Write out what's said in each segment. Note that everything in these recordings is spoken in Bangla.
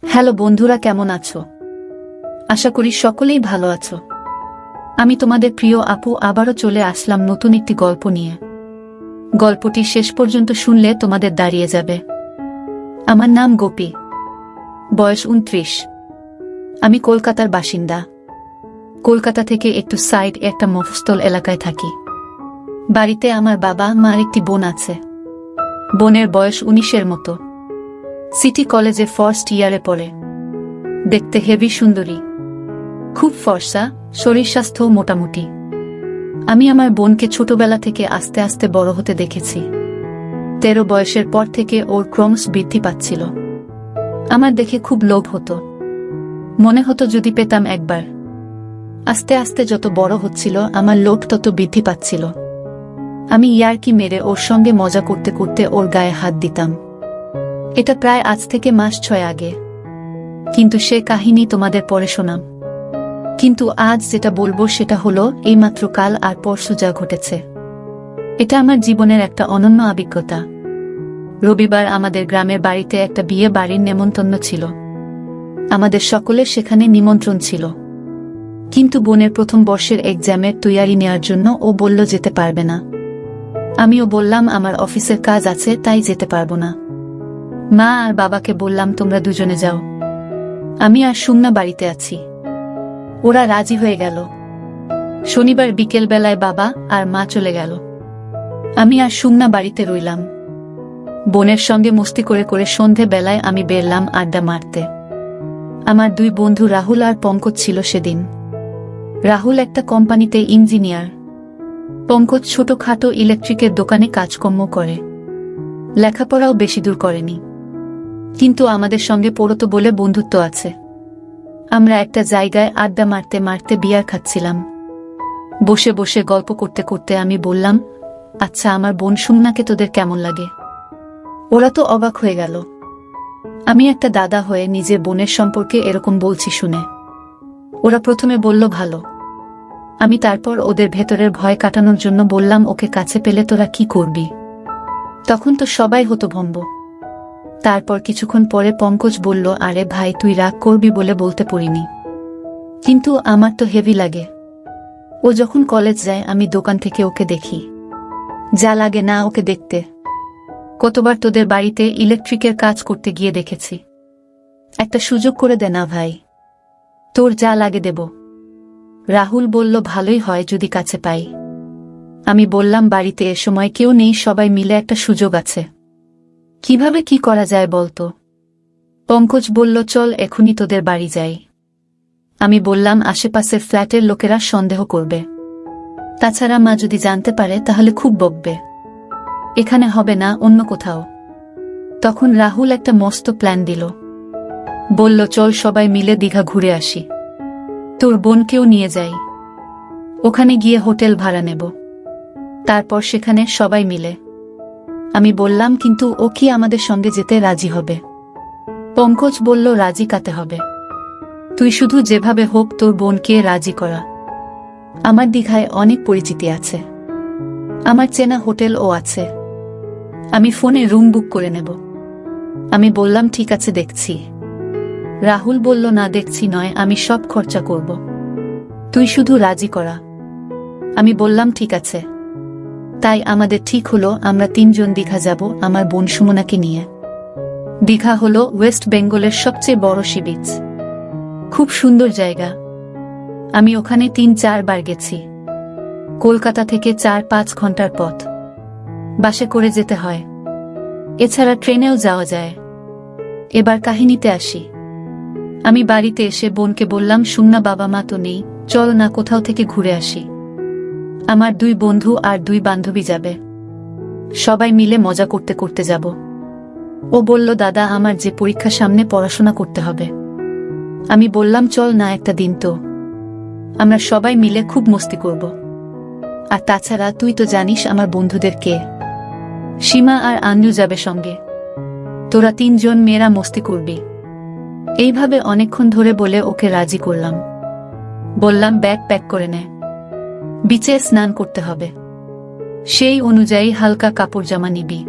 হ্যালো বন্ধুরা, কেমন আছো? আশা করি সকলেই ভালো আছো। আমি তোমাদের প্রিয় আপু আবারও চলে আসলাম নতুন একটি গল্প নিয়ে। গল্পটি শেষ পর্যন্ত শুনলে তোমাদের দাঁড়িয়ে যাবে। আমার নাম গোপী, বয়স 29। আমি কলকাতার বাসিন্দা। কলকাতা থেকে একটু সাইড একটা মফস্বল এলাকায় থাকি। বাড়িতে আমার বাবা মার একটি বোন আছে। বোনের বয়স 19-এর মতো। সিটি কলেজে ফার্স্ট ইয়ারে পড়ে। দেখতে হেভি সুন্দরী, খুব ফর্সা, শরীর স্বাস্থ্য মোটামুটি। আমি আমার বোনকে ছোটবেলা থেকে আস্তে আস্তে বড় হতে দেখেছি। 13 বয়সের পর থেকে ওর ক্রমশ বৃদ্ধি পাচ্ছিল। আমার দেখে খুব লোভ হতো, মনে হতো যদি পেতাম একবার। আস্তে আস্তে যত বড় হচ্ছিল আমার লোভ তত বৃদ্ধি পাচ্ছিল। আমি ইয়ার্কি মেরে ওর সঙ্গে মজা করতে করতে ওর গায়ে হাত দিতাম। এটা প্রায় আজ থেকে মাস 6 আগে, কিন্তু সে কাহিনী তোমাদের পরে শোনাম। কিন্তু আজ যেটা বলবো সেটা হলো এইমাত্র কাল আর পরশু যা ঘটেছে। এটা আমার জীবনের একটা অনন্য অভিজ্ঞতা। রবিবার আমাদের গ্রামের বাড়িতে একটা বিয়ে বাড়ির নেমন্তন্ন ছিল। আমাদের সকলের সেখানে নিমন্ত্রণ ছিল, কিন্তু বোনের প্রথম বর্ষের এক্সামের তৈয়ারি নেওয়ার জন্য ও বলল যেতে পারবে না। আমিও বললাম আমার অফিসের কাজ আছে, তাই যেতে পারবো না। মা আর বাবাকে বললাম তোমরা দুজনে যাও, আমি আর সুমনা বাড়িতে আছি। ওরা রাজি হয়ে গেল। শনিবার বিকেল বেলায় বাবা আর মা চলে গেল। আমি আর সুমনা বাড়িতে রইলাম। বোনের সঙ্গে মস্তি করে করে সন্ধে বেলায় আমি বেরলাম আড্ডা মারতে। আমার 2 বন্ধু রাহুল আর পঙ্কজ ছিল সেদিন। রাহুল একটা কোম্পানিতে ইঞ্জিনিয়ার, পঙ্কজ ছোটখাটো ইলেকট্রিকের দোকানে কাজকর্ম করে। লেখাপড়াও বেশি দূর করেনি, কিন্তু আমাদের সঙ্গে পড়তো বলে বন্ধুত্ব আছে। আমরা একটা জায়গায় আড্ডা মারতে মারতে বিয়ার খাচ্ছিলাম। বসে বসে গল্প করতে করতে আমি বললাম, আচ্ছা আমার বোন সুমনাকে তোদের কেমন লাগে? ওরা তো অবাক হয়ে গেল। আমি একটা দাদা হয়ে নিজের বোনের সম্পর্কে এরকম বলছি শুনে। ওরা প্রথমে বলল ভালো। আমি তারপর ওদের ভেতরের ভয় কাটানোর জন্য বললাম, ওকে কাছে পেলে তোরা কি করবি? তখন তো সবাই হতভম্ব। তারপর কিছুক্ষণ পরে পঙ্কজ বলল, আরে ভাই তুই রাগ করবি বলে বলতে পারিনি, কিন্তু আমার তো হেভি লাগে। ও যখন কলেজ যায় আমি দোকান থেকে ওকে দেখি, যা লাগে না ওকে দেখতে। কতবার তোদের বাড়িতে ইলেকট্রিকের কাজ করতে গিয়ে দেখেছি। একটা সুযোগ করে দে না ভাই, তোর যা লাগে দেব। রাহুল বলল, ভালোই হয় যদি কাছে পাই। আমি বললাম, বাড়িতে এ সময় কেউ নেই, সবাই মিলে একটা সুযোগ আছে, কিভাবে কি করা যায় বলতো? পঙ্কজ বলল, চল এখনই তোদের বাড়ি যাই। আমি বললাম, আশেপাশের ফ্ল্যাটের লোকেরা সন্দেহ করবে, তাছাড়া মা যদি জানতে পারে তাহলে খুব বকবে। এখানে হবে না, অন্য কোথাও। তখন রাহুল একটা মস্ত প্ল্যান দিল। বলল, চল সবাই মিলে দীঘা ঘুরে আসি, তোর বোনকেও নিয়ে যাই। ওখানে গিয়ে হোটেল ভাড়া নেব, তারপর সেখানে সবাই মিলে। আমি বললাম, কিন্তু ও কি আমাদের সঙ্গে যেতে রাজি হবে? পঙ্কজ বলল, রাজি কাতে হবে? তুই শুধু যেভাবে হোক তোর বোনকে রাজি করা। আমার দীঘায় অনেক পরিচিতি আছে, আমার চেনা হোটেলও আছে, আমি ফোনে রুম বুক করে নেব। আমি বললাম, ঠিক আছে দেখছি। রাহুল বলল, না দেখছি নয়, আমি সব খরচা করব, তুই শুধু রাজি করা। আমি বললাম, ঠিক আছে। তাই আমাদের ঠিক হলো আমরা 3 জন দীঘা যাব আমার বোন সুমনাকে নিয়ে। দীঘা হলো ওয়েস্ট বেঙ্গলের সবচেয়ে বড় সি বিচ, খুব সুন্দর জায়গা। আমি ওখানে 3-4 বার গেছি। কলকাতা থেকে 4-5 ঘন্টার পথ, বাসে করে যেতে হয়, এছাড়া ট্রেনেও যাওয়া যায়। এবার কাহিনীতে আসি। আমি বাড়িতে এসে বোনকে বললাম, সুমনা বাবা মা তো নেই, চল না কোথাও থেকে ঘুরে আসি। আমার 2 বন্ধু আর 2 বান্ধবী যাবে, সবাই মিলে মজা করতে করতে যাব। ও বলল, দাদা আমার যে পরীক্ষা সামনে, পড়াশোনা করতে হবে। আমি বললাম, চল না একটা দিন তো, আমরা সবাই মিলে খুব মস্তি করব। আর তাছাড়া তুই তো জানিস আমার বন্ধুদের কে, সীমা আর আঞ্জু যাবে সঙ্গে, তোরা 3 জন মেয়েরা মস্তি করবি। এইভাবে অনেকক্ষণ ধরে বলে ওকে রাজি করলাম। বললাম, ব্যাগ প্যাক করে নে, বিচে স্নান করতে হবে, সেই অনুযায়ী হালকা কাপড় জামা নিবি,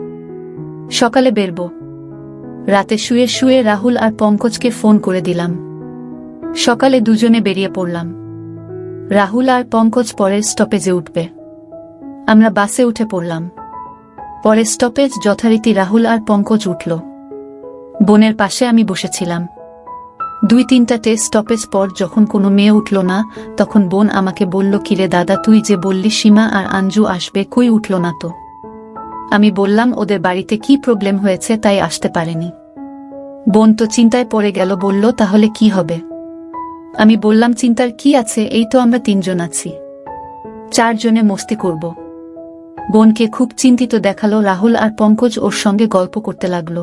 সকালে বেরবো। রাতে শুয়ে শুয়ে রাহুল আর পঙ্কজকে ফোন করে দিলাম। সকালে দুজনে বেরিয়ে পড়লাম। রাহুল আর পঙ্কজ পরের স্টপেজে উঠবে। আমরা বাসে উঠে পড়লাম। পরের স্টপেজ যথারীতি রাহুল আর পঙ্কজ উঠল। বোনের পাশে আমি বসেছিলাম। 2-3টা স্টপেজ পর যখন কোনো মেয়ে উঠল না, তখন বোন আমাকে বলল, কিরে দাদা, তুই যে বললি সীমা আর আঞ্জু আসবে, কই উঠল না তো? আমি বললাম, ওদের বাড়িতে কি প্রবলেম হয়েছে তাই আসতে পারেনি। বোন তো চিন্তায় পড়ে গেল, বলল, তাহলে কি হবে? আমি বললাম, চিন্তার কি আছে, এই তো আমরা 3জন আছি, 4 জনে মস্তি করব। বোনকে খুব চিন্তিত দেখালো। রাহুল আর পঙ্কজ ওর সঙ্গে গল্প করতে লাগলো।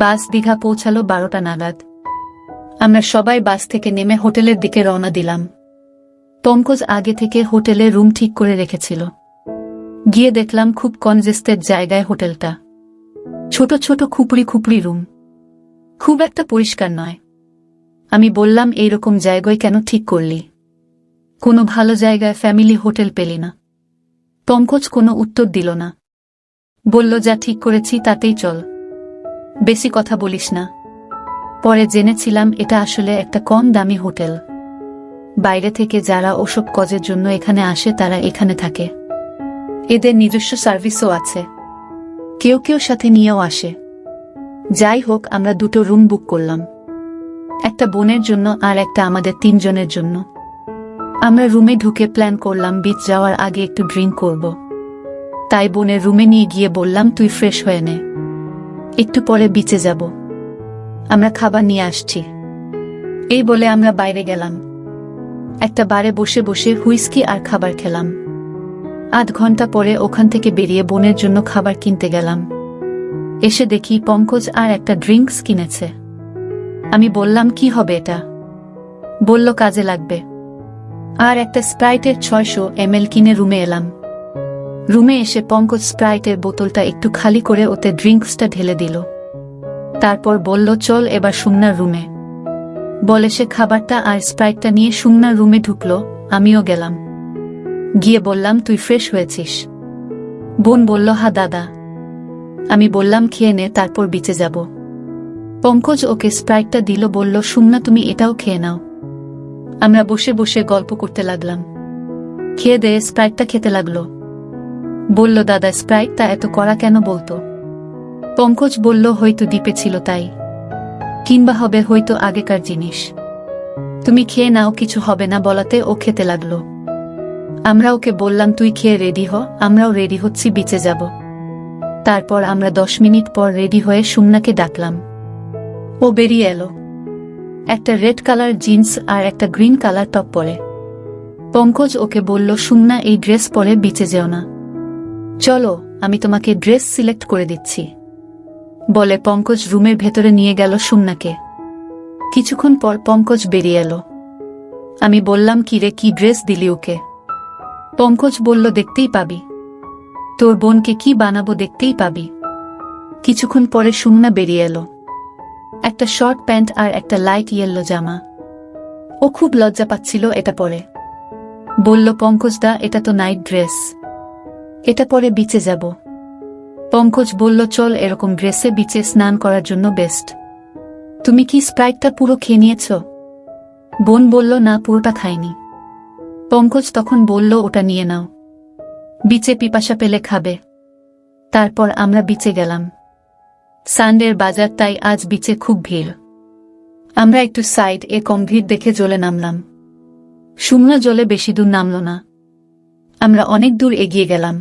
বাস দীঘা পৌঁছালো 12টা নাগাদ। আমরা সবাই বাস থেকে নেমে হোটেলের দিকে রওনা দিলাম। পঙ্কজ আগে থেকে হোটেলে রুম ঠিক করে রেখেছিল। গিয়ে দেখলাম খুব কনজেস্টেড জায়গায় হোটেলটা। ছোট ছোট খুপড়ি খুপড়ি রুম, খুব একটা পরিষ্কার নয়। আমি বললাম, এইরকম জায়গায় কেন ঠিক করলি? কোনো ভালো জায়গায় ফ্যামিলি হোটেল পেলি না? পঙ্কজ কোনো উত্তর দিল না। বলল, যা ঠিক করেছি তাতেই চল, বেশি কথা বলিস না। পরে জেনেছিলাম এটা আসলে একটা কম দামি হোটেল। বাইরে থেকে যারা ওসব কাজের জন্য এখানে আসে তারা এখানে থাকে। এদের নিজস্ব সার্ভিসও আছে, কেউ কেউ সাথে নিয়েও আসে। যাই হোক, আমরা 2টো রুম বুক করলাম, একটা বোনের জন্য আর একটা আমাদের 3 জনের জন্য। আমরা রুমে ঢুকে প্ল্যান করলাম বিচ যাওয়ার আগে একটু ড্রিঙ্ক করব। তাই বোনের রুমে নিয়ে গিয়ে বললাম, তুই ফ্রেশ হয়ে নে, একটু পরে বিচে যাব, আমরা খাবার নিয়ে আসছি। এই বলে আমরা বাইরে গেলাম। একটা বারে বসে বসে হুইস্কি আর খাবার খেলাম। আধ ঘন্টা পরে ওখান থেকে বেরিয়ে বোনের জন্য খাবার কিনতে গেলাম। এসে দেখি পঙ্কজ আর একটা ড্রিঙ্কস কিনেছে। আমি বললাম, কি হবে এটা? বলল, কাজে লাগবে। আর একটা স্প্রাইটের 600 ml কিনে রুমে এলাম। রুমে এসে পঙ্কজ স্প্রাইটের বোতলটা একটু খালি করে ওতে ড্রিঙ্কসটা ঢেলে দিল। তারপর বলল, চল এবার সুমনার রুমে। বলে সে খাবারটা আর স্প্রাইটটা নিয়ে সুমনার রুমে ঢুকলো। আমিও গেলাম। গিয়ে বললাম, তুই ফ্রেশ হয়েছিস? বোন বলল, হা দাদা। আমি বললাম, খেয়ে নে, তারপর বিচে যাব। পঙ্কজ ওকে স্প্রাইটটা দিল, বলল, সুমনা তুমি এটাও খেয়ে নাও। আমরা বসে বসে গল্প করতে লাগলাম। খেয়ে দিয়ে স্প্রাইটটা খেতে লাগলো। বলল, দাদা স্প্রাইটটা এত কড়া কেন বলতো? পঙ্কজ বলল, হয়তো দ্বীপে ছিল তাই, কিংবা হবে হয়তো আগেকার জিনিস। তুমি খেয়ে নাও, কিছু হবে না বলাতে ও খেতে লাগলো। আমরা ওকে বললাম, তুই খেয়ে রেডি হ, আমরাও রেডি হচ্ছি, বিচে যাব। তারপর আমরা 10 মিনিট পর রেডি হয়ে সুমনাকে ডাকলাম। ও বেরিয়ে এলো, একটা রেড কালার জিন্স আর একটা গ্রিন কালার টপ পরে। পঙ্কজ ওকে বলল, সুমনা এই ড্রেস পরে বিচে যেও না, চলো আমি তোমাকে ড্রেস সিলেক্ট করে দিচ্ছি। বলে পঙ্কজ রুমের ভেতরে নিয়ে গেল সুমনাকে। কিছুক্ষণ পর পঙ্কজ বেরিয়ে এলো। আমি বললাম, কিরে, কি ড্রেস দিলি ওকে? পঙ্কজ বলল, দেখতেই পাবি, তোর বোনকে কি বানাবো, দেখতেই পাবি। কিছুক্ষণ পরে সুমনা বেরিয়ে এলো, একটা শর্ট প্যান্ট আর একটা লাইট ইয়েলো জামা। ও খুব লজ্জা পাচ্ছিল এটা পরে। বলল, পঙ্কজ দা, এটা তো নাইট ড্রেস, এটা পরে বিচে যাব। পঙ্কজ বলল, চল, এরকম ড্রেসে বিচে স্নান করার জন্য বেস্ট। তুমি কি স্প্রাইটটা পুরো খেয়ে নিয়েছ? বোন বলল, না, পুরোটা খাইনি। পঙ্কজ তখন বলল, ওটা নিয়ে নাও, বিচে পিপাসা পেলে খাবে। তারপর আমরা বিচে গেলাম। সানডের বাজার, তাই আজ বিচে খুব ভিড়। আমরা একটু সাইড এ কম ভিড় দেখে জলে নামলাম। সুমনা জলে বেশি দূর নামল না। আমরা অনেক দূর এগিয়ে গেলাম।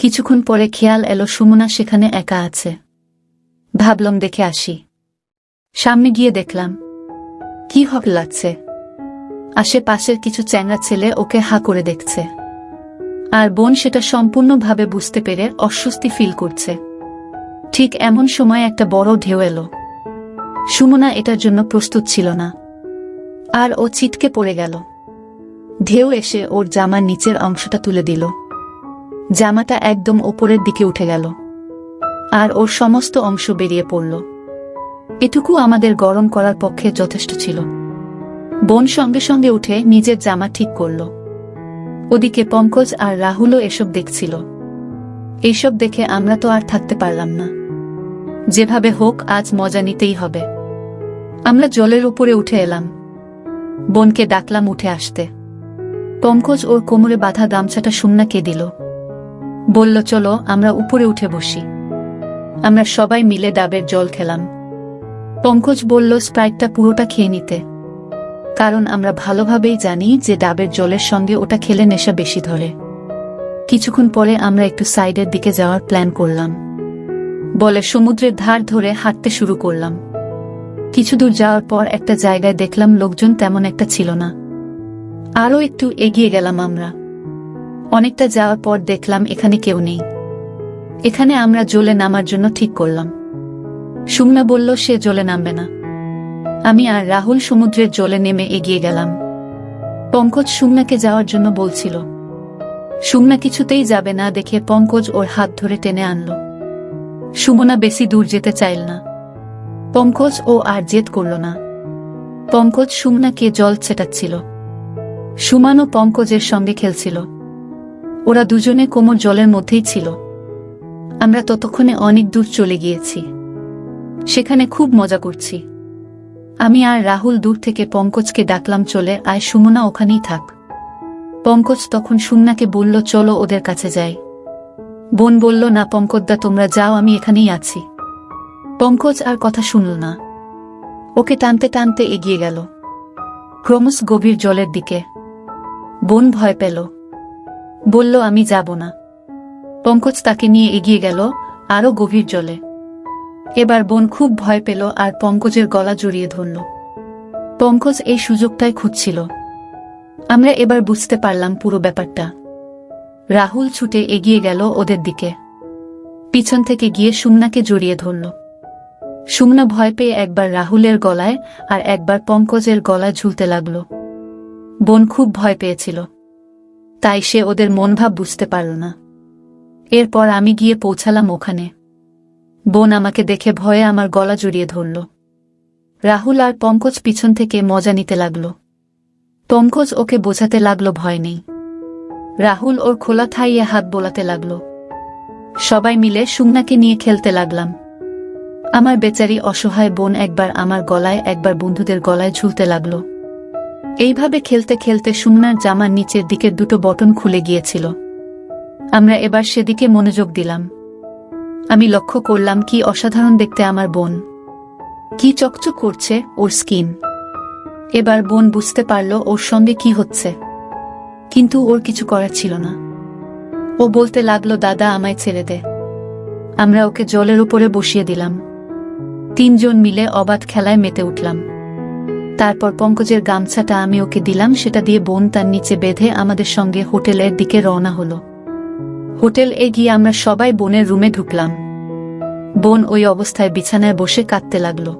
কিছুক্ষণ পরে খেয়াল এলো সুমনা সেখানে একা আছে। ভাবলাম দেখে আসি। সামনে গিয়ে দেখলাম কি হক লাগছে। আশেপাশের কিছু চ্যাংড়া ছেলে ওকে হা করে দেখছে, আর বোন সেটা সম্পূর্ণভাবে বুঝতে পেরে অস্বস্তি ফিল করছে। ঠিক এমন সময় একটা বড় ঢেউ এলো। সুমনা এটার জন্য প্রস্তুত ছিল না, আর ও ছিটকে পড়ে গেল। ঢেউ এসে ওর জামার নিচের অংশটা তুলে দিল। জামাটা একদম ওপরের দিকে উঠে গেল, আর ওর সমস্ত অংশ বেরিয়ে পড়ল। এটুকু আমাদের গরম করার পক্ষে যথেষ্ট ছিল। বোন সঙ্গে সঙ্গে উঠে নিজের জামা ঠিক করল। ওদিকে পঙ্কজ আর রাহুলও এসব দেখছিল। এইসব দেখে আমরা তো আর থাকতে পারলাম না। যেভাবে হোক আজ মজা নিতেই হবে। আমরা জলের উপরে উঠে এলাম। বোনকে ডাকলাম উঠে আসতে। পঙ্কজ ওর কোমরে বাঁধা গামছাটা সুমনাকে দিল। বলল, চলো আমরা উপরে উঠে বসি। আমরা সবাই মিলে ডাবের জল খেলাম। পঙ্কজ বলল স্প্রাইটটা পুরোটা খেয়ে নিতে, কারণ আমরা ভালোভাবেই জানি যে ডাবের জলের সঙ্গে ওটা খেলে নেশা বেশি ধরে। কিছুক্ষণ পরে আমরা একটু সাইডের দিকে যাওয়ার প্ল্যান করলাম বলে সমুদ্রের ধার ধরে হাঁটতে শুরু করলাম। কিছু দূর যাওয়ার পর একটা জায়গায় দেখলাম লোকজন তেমন একটা ছিল না। আরও একটু এগিয়ে গেলাম আমরা। অনেকটা যাওয়ার পর দেখলাম এখানে কেউ নেই। এখানে আমরা জলে নামার জন্য ঠিক করলাম। সুমনা বলল সে জলে নামবে না। আমি আর রাহুল সমুদ্রের জলে নেমে এগিয়ে গেলাম। পঙ্কজ সুমনাকে যাওয়ার জন্য বলছিল। সুমনা কিছুতেই যাবে না দেখে পঙ্কজ ওর হাত ধরে টেনে আনল। সুমনা বেশি দূর যেতে চাইল না। পঙ্কজ ও আর জেদ করল না। পঙ্কজ সুমনাকে জল ছেটাচ্ছিল। সুমানও পঙ্কজের সঙ্গে খেলছিল। ওরা দুজনে কোমর জলের মধ্যেই ছিল। আমরা ততক্ষণে অনেক দূর চলে গিয়েছি। সেখানে খুব মজা করছি। আমি আর রাহুল দূর থেকে পঙ্কজকে ডাকলাম, চলে আয় সুমনা, ওখানেই থাক। পঙ্কজ তখন সুমনাকে বলল, চলো ওদের কাছে যাই। বোন বলল, না পঙ্কজদা তোমরা যাও, আমি এখানেই আছি। পঙ্কজ আর কথা শুনল না। ওকে টানতে টানতে এগিয়ে গেল ক্রমশ গভীর জলের দিকে। বোন ভয় পেল, বলল আমি যাব না। পঙ্কজ তাকে নিয়ে এগিয়ে গেল আরো গভীর জলে। এবার বোন খুব ভয় পেল আর পঙ্কজের গলা জড়িয়ে ধরল। পঙ্কজ এই সুযোগটাই খুঁজছিল। আমরা এবার বুঝতে পারলাম পুরো ব্যাপারটা। রাহুল ছুটে এগিয়ে গেল ওদের দিকে। পিছন থেকে গিয়ে সুমনাকে জড়িয়ে ধরল। সুমনা ভয় পেয়ে একবার রাহুলের গলায় আর একবার পঙ্কজের গলায় ঝুলতে লাগল। বোন খুব ভয় পেয়েছিল, তাই সে ওদের মনভাব বুঝতে পারল না। এরপর আমি গিয়ে পৌঁছালাম ওখানে। বোন আমাকে দেখে ভয়ে আমার গলা জড়িয়ে ধরল। রাহুল আর পঙ্কজ পিছন থেকে মজা নিতে লাগল। পঙ্কজ ওকে বোঝাতে লাগলো ভয় নেই। রাহুল ওর খোলা থাইয়ে হাত বোলাতে লাগল। সবাই মিলে সুমনাকে নিয়ে খেলতে লাগলাম। আমার বেচারি অসহায় বোন একবার আমার গলায় একবার বন্ধুদের গলায় ঝুলতে লাগল। এইভাবে খেলতে খেলতে সুমনার জামার নিচের দিকের দুটো বটন খুলে গিয়েছিল। আমরা এবার সেদিকে মনোযোগ দিলাম। আমি লক্ষ্য করলাম কি অসাধারণ দেখতে আমার বোন, কি চকচক করছে ওর স্কিন। এবার বোন বুঝতে পারল ওর সঙ্গে কি হচ্ছে, কিন্তু ওর কিছু করার ছিল না। ও বলতে লাগলো, দাদা আমায় ছেড়ে দে। আমরা ওকে জলের উপরে বসিয়ে দিলাম। তিনজন মিলে অবাধ খেলায় মেতে উঠলাম। তারপর পঙ্কজের গামছাটা আমি ওকে দিলাম, সেটা দিয়ে বোন তার নিচে বেঁধে আমাদের সঙ্গে হোটেলের দিকে রওনা হলো। হোটেল গিয়ে আমরা সবাই বোনের রুমে ঢুকলাম। বোন ওই অবস্থায় বিছানায় বসে কাঁদতে লাগলো।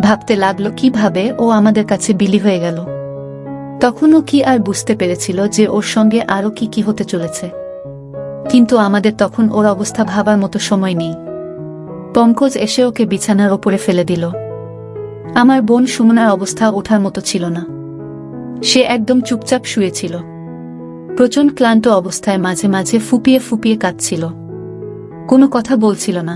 ভাবতে লাগলো কিভাবে ও আমাদের কাছে বিলি হয়ে গেল। তখনও কি আর বুঝতে পেরেছিল যে ওর সঙ্গে আরো কি কি হতে চলেছে। কিন্তু আমাদের তখন ওর অবস্থা ভাবার মতো সময় নেই। পঙ্কজ এসে ওকে বিছানার ওপরে ফেলে দিল। আমার বোন সুমনার অবস্থা ওঠার মতো ছিল না। সে একদম চুপচাপ শুয়েছিল। প্রচণ্ড ক্লান্ত অবস্থায় মাঝে মাঝে ফুপিয়ে ফুপিয়ে কাঁদছিল, কোনো কথা বলছিল না।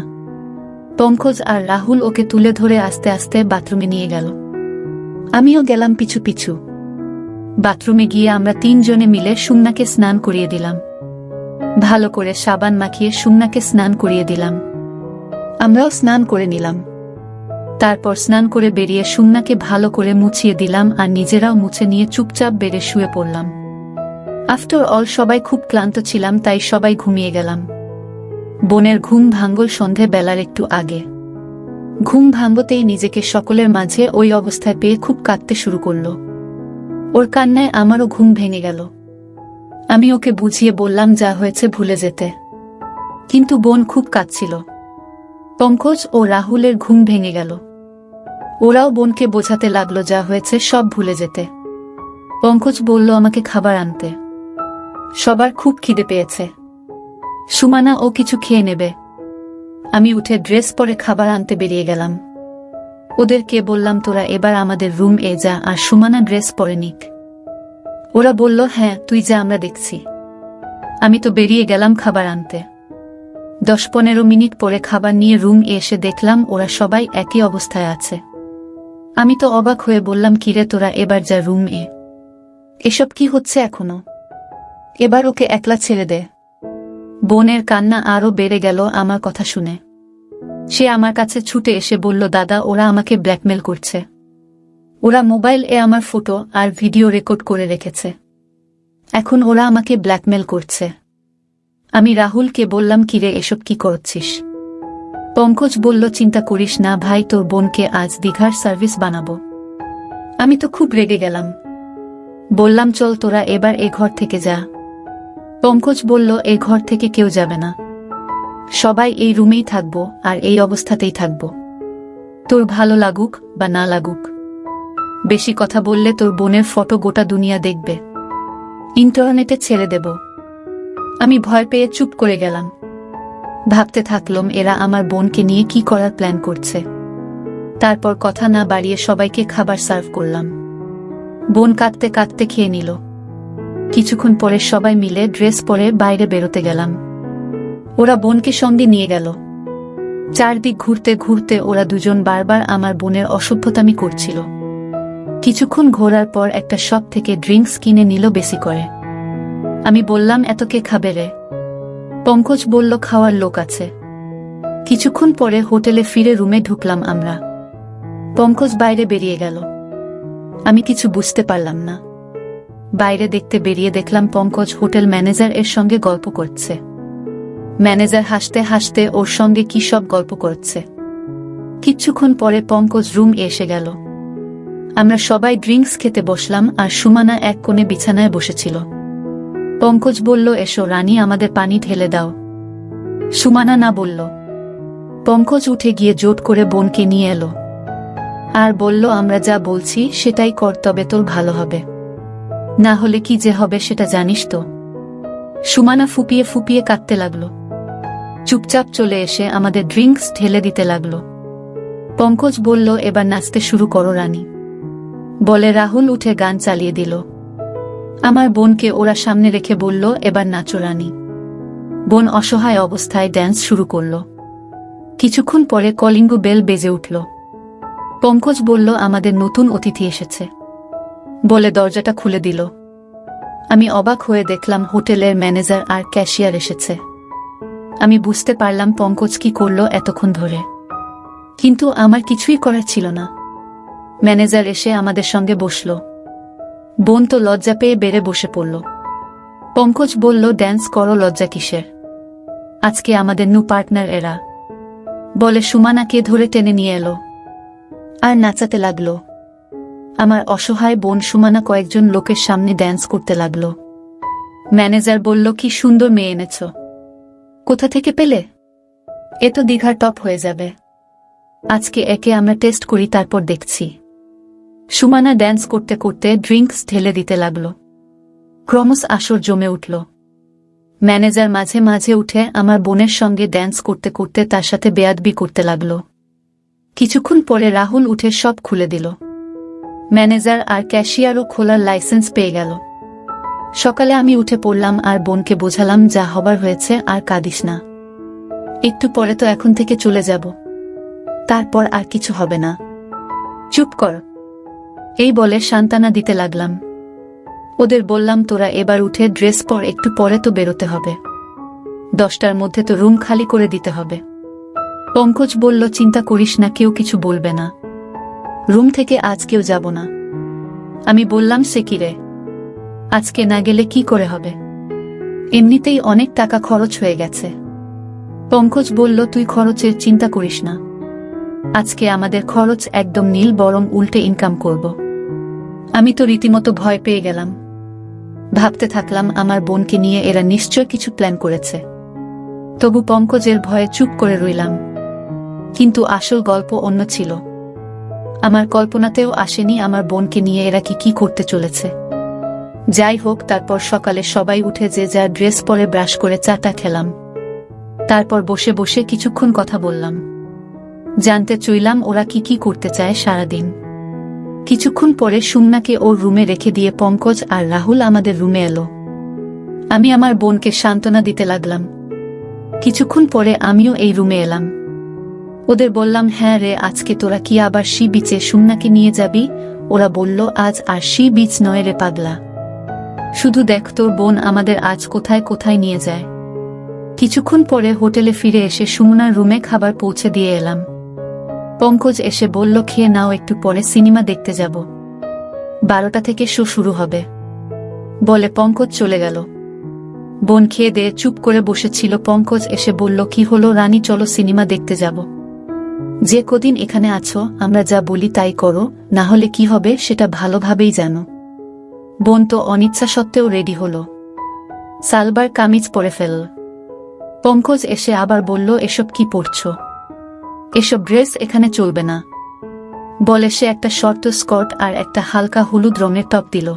পঙ্কজ আর রাহুল ওকে তুলে ধরে আস্তে আস্তে বাথরুমে নিয়ে গেল। আমিও গেলাম পিছু পিছু। বাথরুমে গিয়ে আমরা তিনজনে মিলে সুমনাকে স্নান করিয়ে দিলাম। ভালো করে সাবান মাখিয়ে সুমনাকে স্নান করিয়ে দিলাম। আমরাও স্নান করে নিলাম। তারপর স্নান করে বেরিয়ে সুমনাকে ভালো করে মুছিয়ে দিলাম আর নিজেরাও মুছে নিয়ে চুপচাপ বেড়ে শুয়ে পড়লাম। আফটার অল সবাই খুব ক্লান্ত ছিলাম, তাই সবাই ঘুমিয়ে গেলাম। বোনের ঘুম ভাঙল সন্ধে বেলার একটু আগে। ঘুম ভাঙতেই নিজেকে সকলের মাঝে ওই অবস্থায় পেয়ে খুব কাঁদতে শুরু করল। ওর কান্নায় আমারও ঘুম ভেঙে গেল। আমি ওকে বুঝিয়ে বললাম যা হয়েছে ভুলে যেতে, কিন্তু বোন খুব কাঁদছিল। পঙ্কজ ও রাহুলের ঘুম ভেঙে গেল। ওরাও বোনকে বোঝাতে লাগলো যা হয়েছে সব ভুলে যেতে। পঙ্কজ বলল আমাকে খাবার আনতে, সবার খুব খিদে পেয়েছে। সুমানা ও কিছু খেয়ে নেবে। আমি উঠে ড্রেস পরে খাবার আনতে বেরিয়ে গেলাম। ওদেরকে বললাম তোরা এবার আমাদের রুম যা আর সুমানা ড্রেস পরে নিক। ওরা বলল হ্যাঁ তুই যা, আমরা দেখছি। আমি তো বেরিয়ে গেলাম খাবার আনতে। 10-15 মিনিট পরে খাবার নিয়ে রুম এসে দেখলাম ওরা সবাই একই অবস্থায় আছে। আমি তো অবাক হয়ে বললাম, কিরে তোরা এবার যা রুম এ, এসব কি হচ্ছে এখনো? এবার ওকে একলা ছেড়ে দে। বোনের কান্না আরো বেড়ে গেল আমার কথা শুনে। সে আমার কাছে ছুটে এসে বলল, দাদা ওরা আমাকে ব্ল্যাকমেল করছে। ওরা মোবাইল এ আমার ফটো আর ভিডিও রেকর্ড করে রেখেছে। এখন ওরা আমাকে ব্ল্যাকমেল করছে। আমি রাহুলকে বললাম, কিরে এসব কি করছিস? পঙ্কজ বলল, চিন্তা করিস না ভাই, তোর বোনকে আজ দীঘার সার্ভিস বানাবো। আমি তো খুব রেগে গেলাম। বললাম, চল তোরা এবার এ ঘর থেকে যা। পঙ্কজ বলল, এ ঘর থেকে কেউ যাবে না, সবাই এই রুমেই থাকবো আর এই অবস্থাতেই থাকবো, তোর ভালো লাগুক বা না লাগুক। বেশি কথা বললে তোর বোনের ফটো গোটা দুনিয়া দেখবে, ইন্টারনেটে ছেড়ে দেব। আমি ভয় পেয়ে চুপ করে গেলাম। ভাবতে থাকলাম এরা আমার বোনকে নিয়ে কি করার প্ল্যান করছে। তারপর কথা না বাড়িয়ে সবাইকে খাবার সার্ভ করলাম। বোন কাঁদতে কাঁদতে খেয়ে নিল। কিছুক্ষণ পরে সবাই মিলে ড্রেস পরে বাইরে বেরোতে গেলাম। ওরা বোনকে সঙ্গে নিয়ে গেল। চারদিক ঘুরতে ঘুরতে ওরা দুজন বারবার আমার বোনের অসভ্যতামি করছিল। কিছুক্ষণ ঘোরার পর একটা শপ থেকে ড্রিঙ্কস কিনে নিল বেশি করে। আমি বললাম, এত কে খাবে রে? পঙ্কজ বলল, খাওয়ার লোক আছে। কিছুক্ষণ পরে হোটেলে ফিরে রুমে ঢুকলাম আমরা। পঙ্কজ বাইরে বেরিয়ে গেল। আমি কিছু বুঝতে পারলাম না। বাইরে দেখতে বেরিয়ে দেখলাম পঙ্কজ হোটেল ম্যানেজার এর সঙ্গে গল্প করছে। ম্যানেজার হাসতে হাসতে ওর সঙ্গে কি সব গল্প করছে। কিছুক্ষণ পরে পঙ্কজ রুম এসে গেল। আমরা সবাই ড্রিঙ্কস খেতে বসলাম আর সুমানা এক কোণে বিছানায় বসেছিল। পঙ্কজ বলল, এসো রানী, আমাদের পানি ঢেলে দাও। সুমানা না বলল। পঙ্কজ উঠে গিয়ে জোট করে বোনকে নিয়ে এলো আর বলল, আমরা যা বলছি সেটাই কর, তবে তোর ভালো হবে, না হলে কি যে হবে সেটা জানিস তো। সুমানা ফুপিয়ে ফুপিয়ে কাঁদতে লাগলো। চুপচাপ চলে এসে আমাদের ড্রিঙ্কস ঢেলে দিতে লাগলো। পঙ্কজ বলল, এবার নাচতে শুরু করো রানী, বলে রাহুল উঠে গান চালিয়ে দিল। আমার বোনকে ওরা সামনে রেখে বলল, এবার নাচো রানী। বোন অসহায় অবস্থায় ড্যান্স শুরু করল। কিছুক্ষণ পরে কলিঙ্গ বেল বেজে উঠল। পঙ্কজ বলল, আমাদের নতুন অতিথি এসেছে, বলে দরজাটা খুলে দিল। আমি অবাক হয়ে দেখলাম হোটেলের ম্যানেজার আর ক্যাশিয়ার এসেছে। আমি বুঝতে পারলাম পঙ্কজ কি করল এতক্ষণ ধরে, কিন্তু আমার কিছুই করার ছিল না। ম্যানেজার এসে আমাদের সঙ্গে বসল। বোন তো লজ্জা পেয়ে বেড়ে বসে পড়ল। পঙ্কজ বলল, ড্যান্স করো, লজ্জা কিসের? আজকে আমাদের নিউ পার্টনার এরা, বলে সুমানাকে ধরে টেনে নিয়ে এলো আর নাচাতে লাগলো। আমার অসহায় বোন সুমানা কয়েকজন লোকের সামনে ড্যান্স করতে লাগলো। ম্যানেজার বলল, কি সুন্দর মেয়ে এনেছ, কোথা থেকে পেলে? এ তো দীঘার টপ হয়ে যাবে। আজকে একে আমরা টেস্ট করি, তারপর দেখছি। সুমানা ড্যান্স করতে করতে ড্রিঙ্কস ঢেলে দিতে লাগলো। ক্রমশ আসর জমে উঠল। ম্যানেজার মাঝে মাঝে উঠে আমার বোনের সঙ্গে ড্যান্স করতে করতে তার সাথে বেয়াদবি করতে লাগলো। কিছুক্ষণ পরে রাহুল উঠে সব খুলে দিল। ম্যানেজার আর ক্যাশিয়ারও খোলার লাইসেন্স পেয়ে গেল। সকালে আমি উঠে পড়লাম আর বোনকে বোঝালাম, যা হবার হয়েছে আর কাঁদিস না, একটু পরে তো এখন থেকে চলে যাব, তারপর আর কিছু হবে না, চুপ কর, এই বলে সান্ত্বনা দিতে লাগলাম। ওদের বললাম, তোরা এবার উঠে ড্রেস পর, একটু পরে তো বেরোতে হবে, 10টার মধ্যে তো রুম খালি করে দিতে হবে। পঙ্কজ বলল, চিন্তা করিস না, কেউ কিছু বলবে না, রুম থেকে আজ কেউ যাব না। আমি বললাম, সে কি রে, আজকে না গেলে কি করে হবে, এমনিতেই অনেক টাকা খরচ হয়ে গেছে। পঙ্কজ বলল, তুই খরচের চিন্তা করিস না, আজকে আমাদের খরচ একদম নীল, বরং উল্টে ইনকাম করব। আমি তো রীতিমতো ভয় পেয়ে গেলাম। ভাবতে থাকলাম আমার বোনকে নিয়ে এরা নিশ্চয় কিছু প্ল্যান করেছে। তবু পঙ্কজের ভয়ে চুপ করে রইলাম। কিন্তু আসল গল্প অন্য ছিল। আমার কল্পনাতেও আসেনি আমার বোনকে নিয়ে এরা কি করতে চলেছে। যাই হোক, তারপর সকালে সবাই উঠে যে যা ড্রেস পরে ব্রাশ করে চাটা খেলাম। তারপর বসে বসে কিছুক্ষণ কথা বললাম। জানতে চাইলাম ওরা কি করতে চায় সারাদিন। কিছুক্ষণ পরে সুমনাকে ওর রুমে রেখে দিয়ে পঙ্কজ আর রাহুল আমাদের রুমে এলো। আমি আমার বোনকে সান্ত্বনা দিতে লাগলাম। কিছুক্ষণ পরে আমিও এই রুমে এলাম। ওদের বললাম, হ্যাঁ রে, আজকে তোরা কি আবার সি বিচে সুমনাকে নিয়ে যাবি? ওরা বলল, আজ আর সি বিচ নয় রে পাগলা, শুধু দেখ তোর বোন আমাদের আজ কোথায় কোথায় নিয়ে যায়। কিছুক্ষণ পরে হোটেলে ফিরে এসে সুমনার রুমে খাবার পৌঁছে দিয়ে এলাম। পঙ্কজ এসে বলল, খেয়ে নাও, একটু পরে সিনেমা দেখতে যাব, 12টা থেকে শো শুরু হবে বলে পঙ্কজ চলে গেল। বোন খেয়ে দিয়ে চুপ করে বসেছিল। পঙ্কজ এসে বলল, কি হলো রানী, চলো সিনেমা দেখতে যাব। যে কদিন এখানে আছো আমরা যা বলি তাই করো, না হলে কি হবে সেটা ভালোভাবেই জানো। বোন তো অনিচ্ছা সত্ত্বেও রেডি হলো, সালবার কামিজ পরে ফেলল। পঙ্কজ এসে আবার বলল, এসব কি পরছো? এসব ড্রেস এখানে চলবে না বলে সে একটা শর্ট স্কার্ট আর একটা হালকা হলুদ রঙের টপ দিল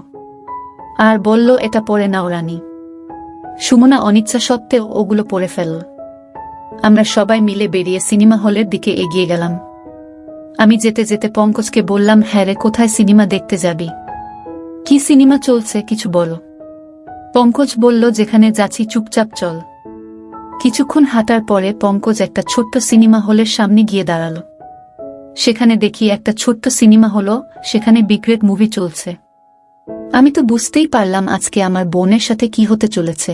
আর বলল, এটা পরে নাও রানী। সুমনা অনিচ্ছা সত্ত্বেও ওগুলো পরে ফেলল। আমরা সবাই মিলে বেরিয়ে সিনেমা হলের দিকে এগিয়ে গেলাম। আমি যেতে যেতে পঙ্কজকে বললাম, হ্যাঁ রে, কোথায় সিনেমা দেখতে যাবি? কি সিনেমা চলছে কিছু বলো। পঙ্কজ বলল, যেখানে যাচ্ছি চুপচাপ চল। কিছুক্ষণ হাঁটার পরে পঙ্কজ একটা ছোট্ট সিনেমা হলের সামনে গিয়ে দাঁড়ালো। সেখানে দেখি একটা ছোট্ট সিনেমা হলো, সেখানে বিগ্রেড মুভি চলছে। আমি তো বুঝতেই পারলাম আজকে আমার বোনের সাথে কি হতে চলেছে।